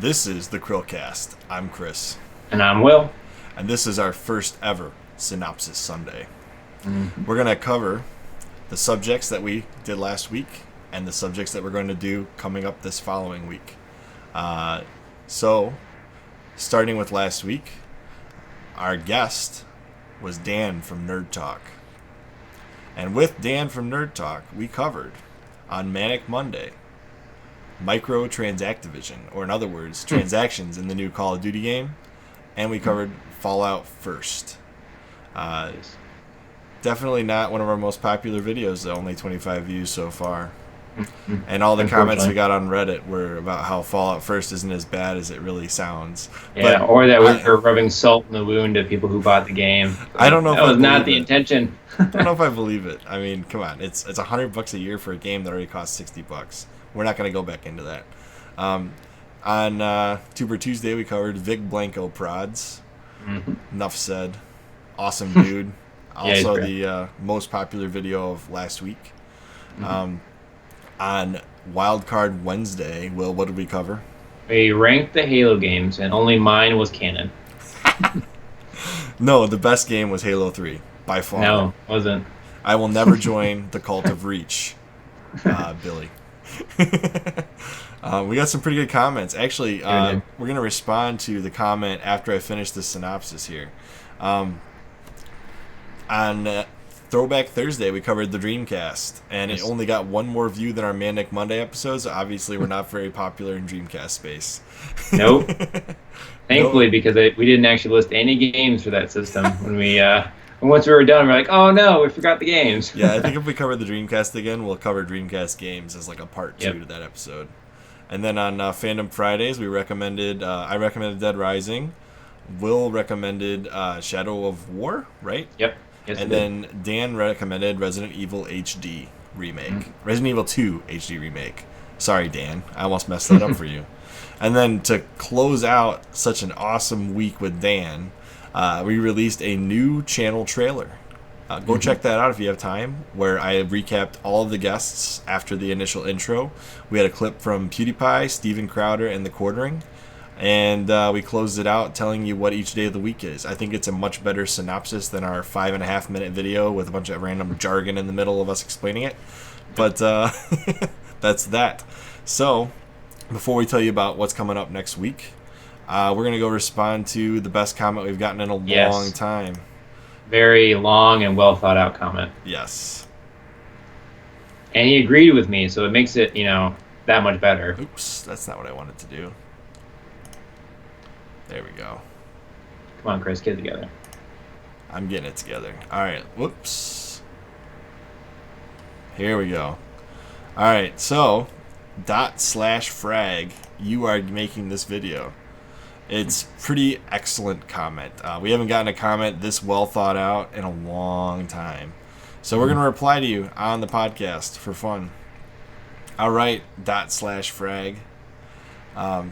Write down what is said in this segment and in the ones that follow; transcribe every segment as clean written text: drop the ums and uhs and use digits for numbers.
This is the CHRILLCAST. I'm Chris. And I'm Will. And this is our first ever Synopsis Sunday. Mm-hmm. We're going to cover the subjects that we did last week and the subjects that we're going to do coming up this following week. So, starting with last week, our guest was Dan from Nerd Talk. And with Dan from Nerd Talk, we covered on MANIC Monday MicrotransActivision, or in other words, transactions in the new Call of Duty game, and we covered Fallout first. Definitely not one of our most popular videos, though, only 25 views so far. And all the comments we got on Reddit were about how Fallout First isn't as bad as it really sounds. Yeah, but or that we're rubbing salt in the wound of people who bought the game. I don't know. That was not the intention. I don't know if I believe it. I mean, come on, it's $100 a year for a game that already costs $60. We're not going to go back into that. On Tuber Tuesday, we covered Blanco Prods. Enough said. Awesome dude. Also the most popular video of last week. On Wildcard Wednesday, Will, what did we cover? We ranked the Halo games, and only mine was canon. No, the best game was Halo 3, by far. No, it wasn't. I will never join the cult of Reach, Billy. We got some pretty good comments. Actually, we're going to respond to the comment after I finish the synopsis here. On Throwback Thursday, we covered the Dreamcast, and it only got one more view than our MANIC Monday episode, so obviously we're not very popular in Dreamcast space. Nope. Thankfully, because we didn't actually list any games for that system. Once we were done, we're like, oh no, we forgot the games. Yeah, I think if we cover the Dreamcast again, we'll cover Dreamcast games as like a part 2 to that episode. And then on Fandom Fridays, I recommended Dead Rising. Will recommended Shadow of War, right? Yep. Yes, and then Dan recommended Resident Evil HD Remake. Resident Evil 2 HD Remake. Sorry, Dan. I almost messed that up for you. And then to close out such an awesome week with Dan, we released a new channel trailer. Go check that out if you have time, where I recapped all of the guests after the initial intro. We had a clip from PewDiePie, Steven Crowder, and The Quartering. And we closed it out telling you what each day of the week is. I think it's a much better synopsis than our 5.5-minute video with a bunch of random jargon in the middle of us explaining it. But that's that. So, before we tell you about what's coming up next week, we're going to go respond to the best comment we've gotten in a long time. Very long and well thought out comment. Yes. And he agreed with me, so it makes it, that much better. Oops, that's not what I wanted to do. There we go. Come on, Chris, get it together. I'm getting it together. All right. Whoops. Here we go. All right. So, /frag, you are making this video. It's pretty excellent comment. We haven't gotten a comment this well thought out in a long time. So we're going to reply to you on the podcast for fun. All right. /frag.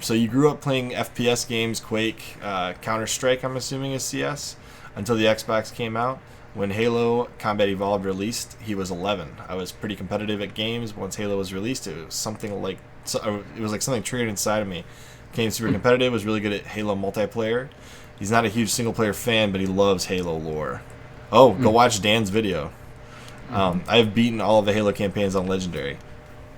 So you grew up playing FPS games, Quake, Counter-Strike, I'm assuming is CS, until the Xbox came out. When Halo Combat Evolved released, he was 11. I was pretty competitive at games. Once Halo was released, it was like something triggered inside of me. Became super competitive, was really good at Halo multiplayer. He's not a huge single-player fan, but he loves Halo lore. Oh, go watch Dan's video. I have beaten all of the Halo campaigns on Legendary.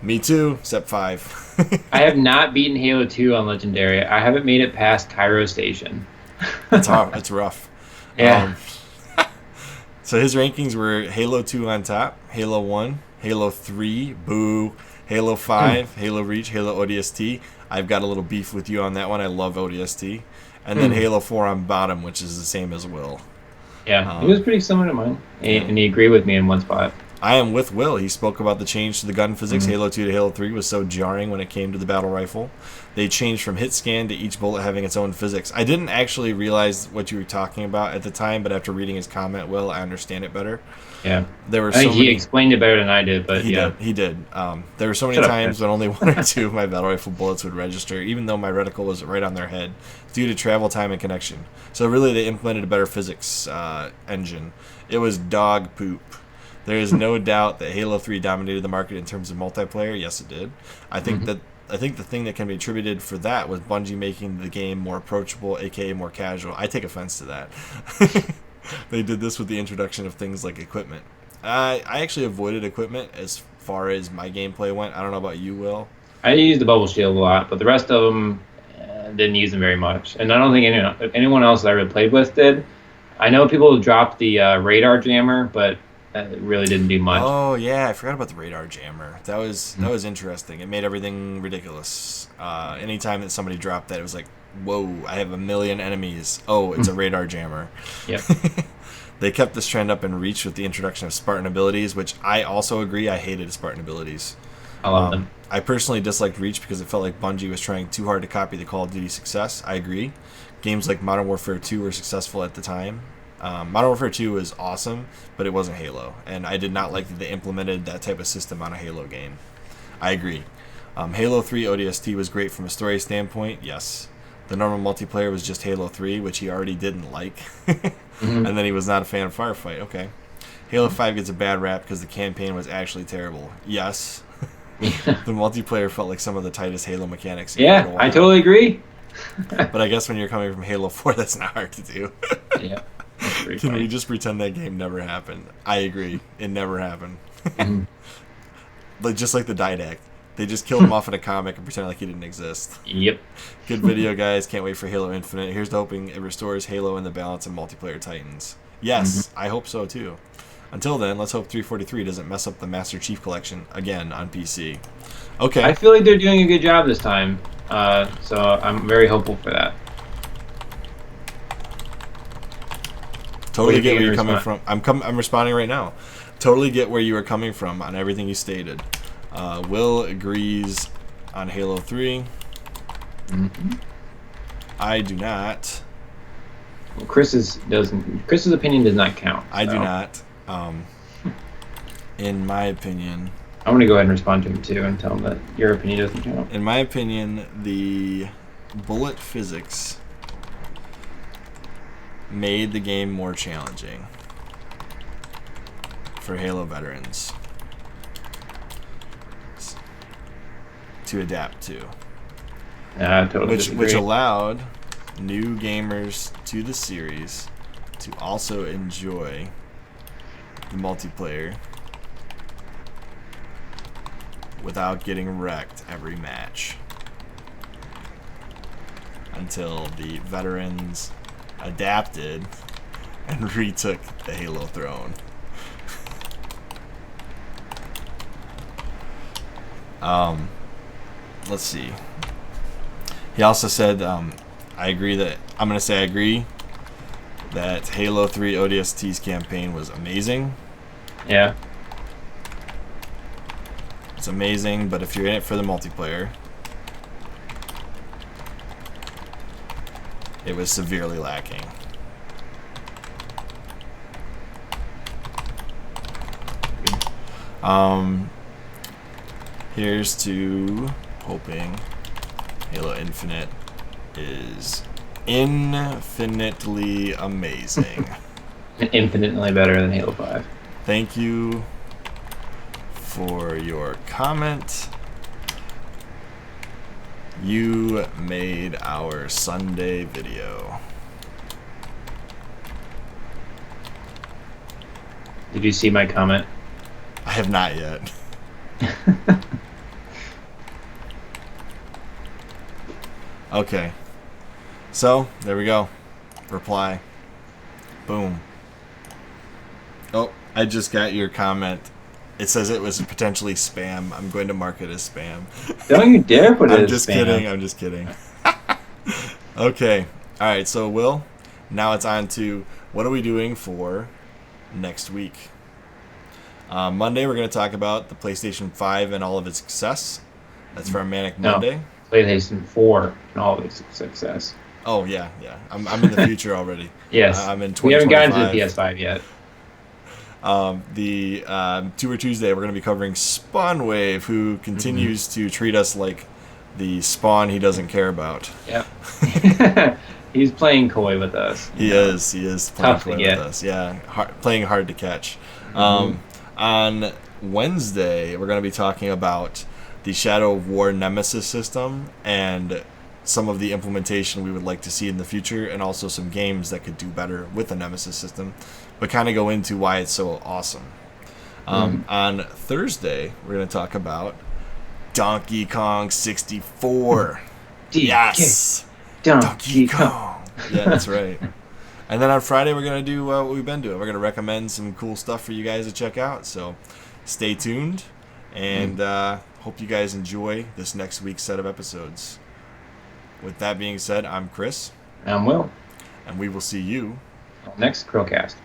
Me too, except 5. I have not beaten Halo 2 on Legendary. I haven't made it past Cairo Station. It's hard. It's rough. Yeah. So his rankings were Halo 2 on top, Halo 1, Halo 3, boo, Halo 5, Halo Reach, Halo ODST. I've got a little beef with you on that one. I love ODST. And then Halo 4 on bottom, which is the same as Will. Yeah, it was pretty similar to mine. And he agreed with me in one spot. I am with Will. He spoke about the change to the gun physics. Halo 2 to Halo 3 was so jarring when it came to the battle rifle. They changed from hit scan to each bullet having its own physics. I didn't actually realize what you were talking about at the time, but after reading his comment, Will, I understand it better. Yeah. There were he explained it better than I did, but he did. There were so many times when only 1 or 2 of my battle rifle bullets would register, even though my reticle was right on their head, due to travel time and connection. So really, they implemented a better physics engine. It was dog poop. There is no doubt that Halo 3 dominated the market in terms of multiplayer. Yes, it did. I think that I think the thing that can be attributed for that was Bungie making the game more approachable, aka more casual. I take offense to that. They did this with the introduction of things like equipment. I actually avoided equipment as far as my gameplay went. I don't know about you, Will. I used the bubble shield a lot, but the rest of them didn't use them very much. And I don't think anyone else that I really played with did. I know people dropped the radar jammer, but that really didn't do much. Oh yeah, I forgot about the radar jammer. That was interesting. It made everything ridiculous. Anytime that somebody dropped that, it was like, whoa, I have 1 million enemies. Oh, it's a radar jammer. Yep. They kept this trend up in Reach with the introduction of Spartan abilities, which I also agree. I hated Spartan abilities. I love them. I personally disliked Reach because it felt like Bungie was trying too hard to copy the Call of Duty success. I agree. Games like Modern Warfare 2 were successful at the time. Modern Warfare 2 was awesome, but it wasn't Halo. And I did not like that they implemented that type of system on a Halo game. I agree. Halo 3 ODST was great from a story standpoint, yes. The normal multiplayer was just Halo 3, which he already didn't like. And then he was not a fan of Firefight. Okay. Halo 5 gets a bad rap because the campaign was actually terrible. Yes. The multiplayer felt like some of the tightest Halo mechanics. Yeah, I totally agree. But I guess when you're coming from Halo 4, that's not hard to do. Yeah. Can we just pretend that game never happened? I agree. It never happened. But just like the Didact. They just killed him off in a comic and pretend like he didn't exist. Yep. Good video, guys. Can't wait for Halo Infinite. Here's to hoping it restores Halo in the balance of multiplayer titans. Yes, I hope so too. Until then, let's hope 343 doesn't mess up the Master Chief Collection again on PC. Okay. I feel like they're doing a good job this time, so I'm very hopeful for that. Totally get where you're coming from. I'm responding right now. Totally get where you are coming from on everything you stated. Will agrees on Halo 3. I do not. Well, Chris's opinion does not count. I do not. In my opinion, I'm gonna go ahead and respond to him too and tell him that your opinion doesn't count. In my opinion, the bullet physics made the game more challenging for Halo veterans to adapt to. Totally which allowed new gamers to the series to also enjoy the multiplayer without getting wrecked every match until the veterans adapted and retook the Halo throne. Let's see. He also said, I agree that, I'm going to say I agree that Halo 3 ODST's campaign was amazing. Yeah. It's amazing, but if you're in it for the multiplayer, it was severely lacking. Here's to hoping Halo Infinite is infinitely amazing. Infinitely better than Halo 5. Thank you for your comment. You made our Sunday video. Did you see my comment? I have not yet. Okay. So, there we go. Reply. Boom. Oh, I just got your comment. It says it was potentially spam. I'm going to mark it as spam. Don't you dare put it as spam. I'm just kidding. Okay. Alright, so Will, now it's on to what are we doing for next week? Monday, we're going to talk about the PlayStation 5 and all of its success. That's for our MANIC Monday. PlayStation 4 and all of its success. Oh, yeah. I'm in the future already. Yes. I'm in 2025. We haven't gotten to the PS5 yet. The Tour Tuesday, we're going to be covering Spawnwave, who continues to treat us like the Spawn he doesn't care about. Yep. He's playing coy with us. He is playing coy with us. Yeah, playing hard to catch. On Wednesday, we're going to be talking about the Shadow of War Nemesis system and some of the implementation we would like to see in the future, and also some games that could do better with the Nemesis system, but kind of go into why it's so awesome. On Thursday, we're going to talk about Donkey Kong 64. Yes! Donkey Kong. Yeah, that's right. And then on Friday, we're going to do what we've been doing. We're going to recommend some cool stuff for you guys to check out. So stay tuned, and hope you guys enjoy this next week's set of episodes. With that being said, I'm Chris. I'm Will. And we will see you next CHRILLCAST.